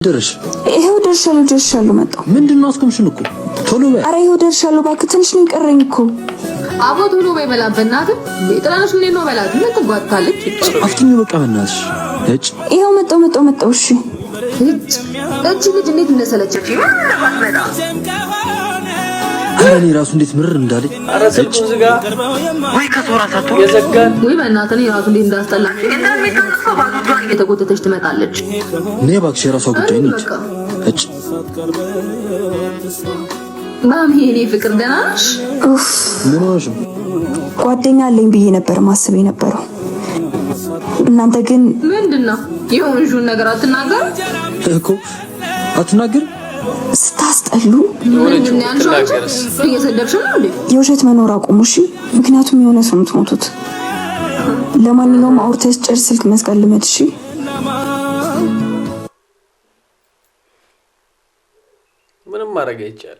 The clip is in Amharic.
ድርሽ ይሄው ደርሻለሁ መጣሁ። ምንድነው አስቆምሽን እኮ ቶሎ በይ። አረ ይሄው ደርሻለሁ እባክህ ትንሽ ነው የቀረኝ እኮ። አቦ ቶሎ በይ በላ በእናትህ ጥላነሽ ምን ነው በላት ምን ትጓታለች? አፍጥኝ በቃ በእናትሽ። እጭ ይሄው መጣሁ እሺ። እቺ ልጅ እንዴት እንደሰለቸች አረኔ ራሱ እንዴት ምርር እንዳለኝ አረሰጭ ዝጋ ወይ ከሶራታቱ የዘጋን ወይ በእናትህ ራሱ እንዴት እንዳስጠላች እንደሚተነሳው ባሉቷን እየተጎተተች ትመጣለች። እኔ ባክሽ የራሷ ጉዳይ ነች። እጭ ማሚ የኔ ፍቅር ደህና ነሽ? ኡፍ ምን ሆነሽ? ጓደኛ አለኝ ብዬ ነበር ማስብ የነበረው። እናንተ ግን ምንድነው የሆንሽውን ነገር አትናገር እኮ አትናገር። ስታስጠሉ ምንድነው ያንቺ እየሰደብሽ ነው እንዴ? የውሸት መኖር አቁሙ እሺ። ምክንያቱም የሆነ ሰው የምትሞቱት። ለማንኛውም አውርተሽ ጨርስ፣ ስልክ መስቀል ልመድ እሺ። ምንም ማድረግ አይቻልም።